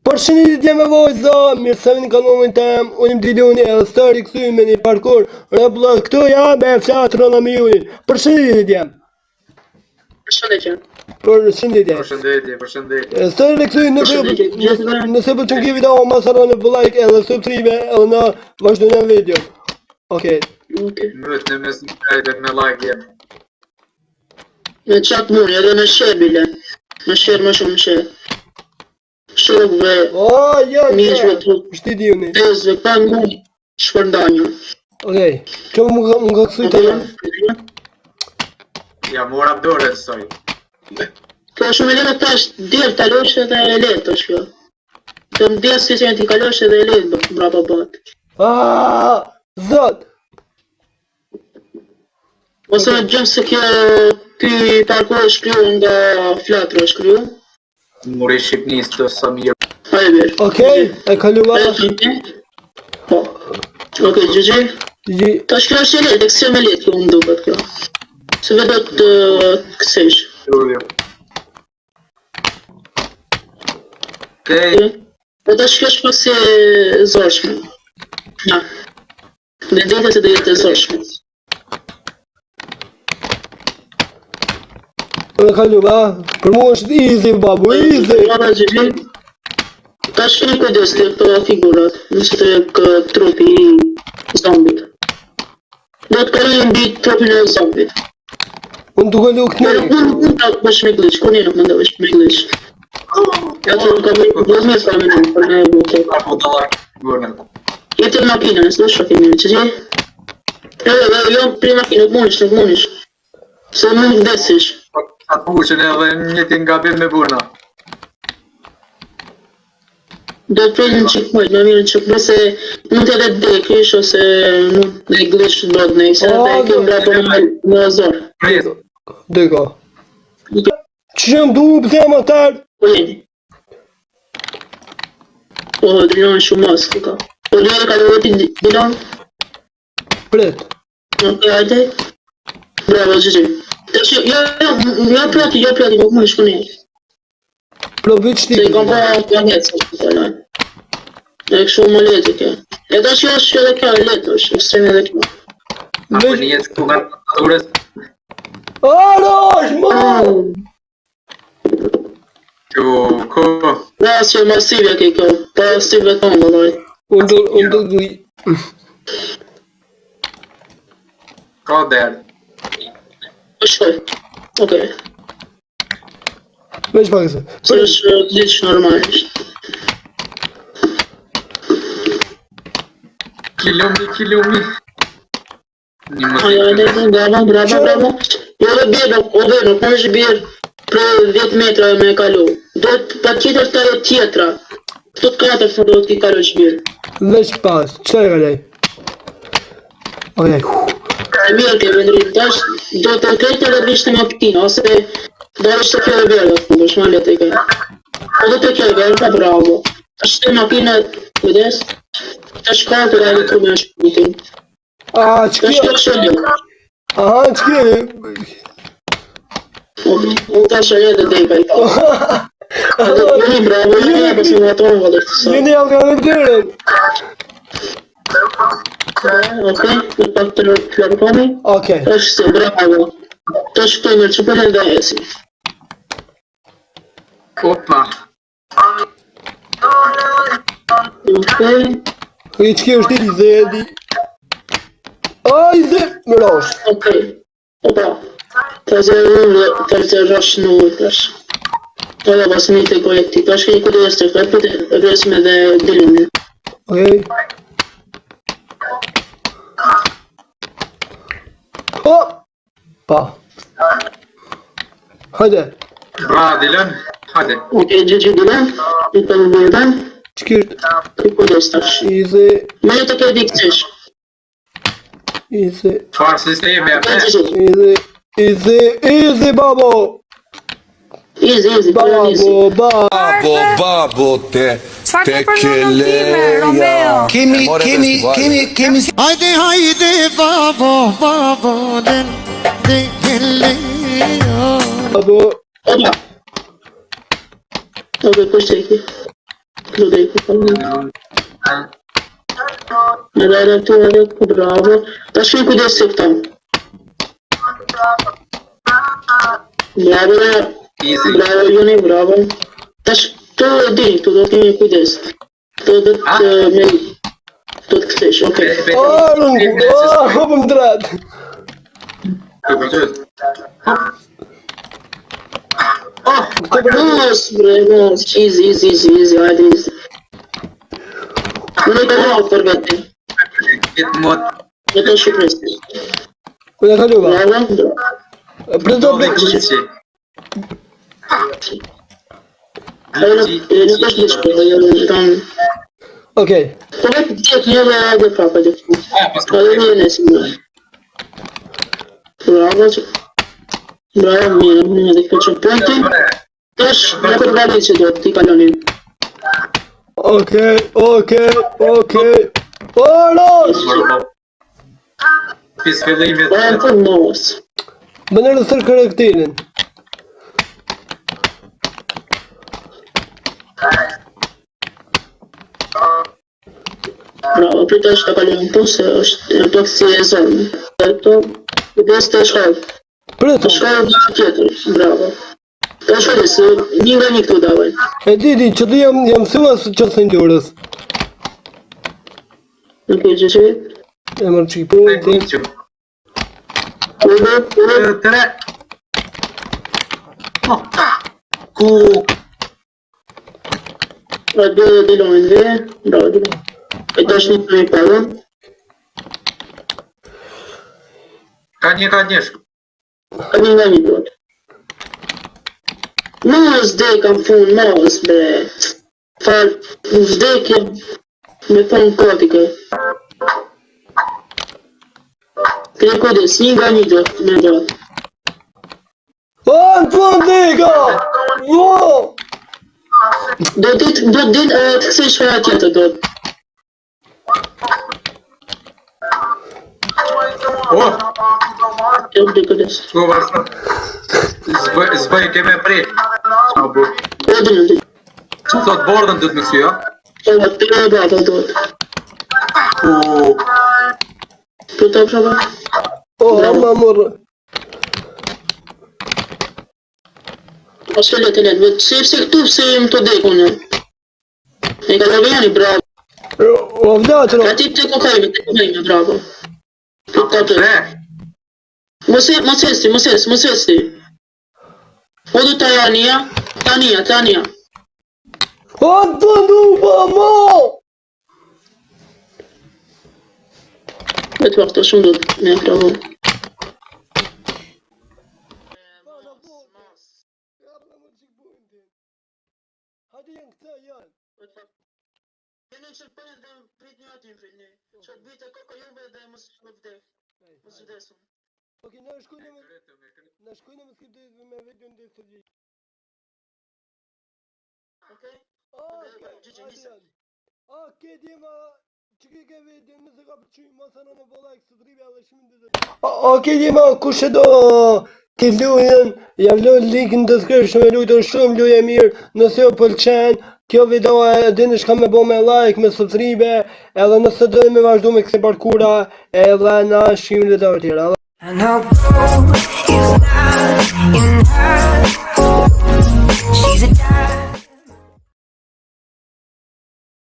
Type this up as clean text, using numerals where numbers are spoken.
Përshëndetje me vojza, mirë se vini në kanalin tem, unë jam Diluni edhe së rikthyer me një parkur Roblox këtu jam me fshat Ronamiunin. Përshëndetje. Përshëndetje. Së rikthyer nëse po çon video mos harroni like edhe subscribe edhe na vazhdojmë video. Okej. Mëtë në mes me like jem. Me qatë mund, edhe me share bile. Me share më shumë share. Shurve, mishve të Shtidjuni. tezve, pa mund shpërndanjo. Okej, që më ka kësuj të janë? Ja mora dore të soj. Ka shumë e letë tash, dirë talosh edhe e letë është kjo. Të më dirë si që në t'i kalosh edhe e letë brapa bat. Zot! Ose në gjëmë se kjo ky parkur është kryu nga flatër është kryu. Muri Shqipnis të Samir. Hajde birë. Okej, e kaluva. Po. Okej, gjëgjë. Tash kjo është e letë, kësë me letë kjo më duket kjo. Se vedo të kësesh. Okej. Po tash kjo është pak se zorshme. Ja. Me dhejtë se dhe jetë e zorshme. E kaluva, për mu është easy babu, easy. Tash një kujdes të këto figurat, nëse të trupi i zombit. Do të kërë mbi trupin e zombit. Unë të kalu këtë Unë nuk të bësh me glitch, kur një nuk më ndëvesh me glitch. Ja të nuk ka me faminë, për me e buke. Apo të lakë, gërën. Jeti në makina, nësë do shokim një, që gjë? Jo, pri makinë, nuk munish. Se nuk vdesish. Atë pushën edhe njëti nga bim me burna. Do të prejnë në qikë mëjtë, më mirë në qikë, nëse mund të edhe dekish, ose mund të glitch të bërë nëjse, dhe e kemë brapo në zorë. Prejtë. Deka. Që jam du pëse më tërë? Po jeni. Po, Dilon shumë mas, ka. Po, Dilon ka dhe vëti Dilon? Pret. Ok, hajde. Bravo, gjëgjë. Jo plati, nuk më shku një. Plovit Se i shtikë. kom pa planet, se shku të lajnë. E kështu më letë kjo. E da që është edhe kjo, letë është, ekstrem edhe kjo. Apo një jetë këtu nga të dures. Arosh, ma! Ko. Da që masivja ke kjo, pa stivë të më dojë. Unë do gli. Ka derë. Po shkoj. Okej. Veç pak e se. Se është glitch normalisht. Kilomi. Një më Hajde, bravo. Jo dhe bjerë, nuk më është bjerë për 10 metra me kalu. Do të pa tjetër të ajo tjetra. Këto të 4 fërë do të ki kalu që bjerë. Veç pas, që e kalej? Okej. E mirë ke vendrit, tash do të krejtë edhe vishtë në makinë, ose do është të kjo e verë, do shma letë e kërë. O do të kjo e verë, ka bravo. Tash të makinë, kujdes, tash ka të rejtë të me është përitin. Që Tash kjo? kjo është e një. Aha, që kjo? Unë tash e rejtë dhe i ka i ta. Jeni bravo, jeni e pësi më atonë vëllë të sa. Jeni jam ka në tërën. Okej, në pak të klarkoni. Okej. Tash se, bravo. Tash këto mërë që përën dhe esi. Opa. Okej. I që kjo është i zedi. Ajde, më rosh. Okej. Opa. Ta zë rrash në ujë tash. Oda pas një të kolektiv. Tash ke një këtë dhe stë këtë, e vresme dhe Diluni. Okej. Pa. Hajde. Bra, Dilon. Hajde. Okej, gjëgjë Dilon. Në të më bërdan. Që kjo është? Këtë këtë tash. Easy. Ma një të këtë dikëtesh. Easy. Farë sistemi e me. Easy, babo. Easy, Babo, te keleja. Kemi. Haydi, babo, te keleja. Babo. Opa. Okej, kush të iki. Do të me dare këtu edhe këtu, bravo. Ta shkoj kujdes se këta. Bravo, Easy. bravo, Joni, bravo. Tash, tu e di, tu do të kemi kujdes. Tu do të me... Do të kthesh, okej. Hopëm drejt. Mos, bre, mos. Easy, hajde, easy. Unë e ka rrallë për vete. Këtë mod. Dhe të shukres. Unë e kaluva. Bravo, Prezo Dove blik. dice? nuk është në shkëllë, tam... Okej. Po vetë tjetë një dhe prapa dhe fu. Ka dhe një nësi më. Bravo, që... Bravo, mirë dhe këtë që ponti. Tash, në këtë valit që do t'i kalonin. Okej. Oros! Pis fillimit. Bravo, për mos. Më në rësër karakterin. Bravo, prita është të kalonin po, se është pak si e zonë. Eto, kujdes të shkallë. Prezo. Të shkallë dhe tjetër, bravo. Të shkallë, se një nga një këtu davaj. E di, që të jam mësua së qësë në gjurës. Nuk e që E mërë qipu, Tre. Ku. Pra dhe dilojnë dhe, bravo dilojnë. E tash një për një përën. Конечно. Ka një nga një duhet. Mos dhe kam fun, mos bre. Falë, vdekje me fun kotike. Kërë kujdes, një nga një duhet me duhet. O, në fund dika! Wow! Do ditë të kësej shfara tjetër do të. E më kujdes. Skova. Zbëj keme prit. Abu. E dhe në ditë. Që thot bordën dhëtë më kësio? E më të në bata do të. Për të përshaba? O, ma morë. Ose le të letë, vetë se këtu se më të deku në. E ka dhe vjani, bravo. O, vlatëro. Ka ti të kokajme, bravo. Për të të. Tre. Mos esti. O du Tania. O, të ndupa, mo! Vetë vakta shumë do të me bravo. Jene që përën dhe prit një atin frilni. Që të bite koka juve dhe mos vdek. Mos vdesun. Okej, në shkujnë me skriptë me vetën dhe të gjithë. Okej? Okej, dima, që ke vetën nëse ka përqyjë, ma sa në volak së drive edhe shmin dhe dhe. Okej, dima, kush e do të lujen, ja vloj linkën të description, me lujtë shumë, luje mirë, nëse jo pëlqen, kjo video e dini shka me bo me like, me subscribe, edhe nëse dojnë me vazhdu me kësi parkura, edhe na shimë dhe të tjera. I know you're not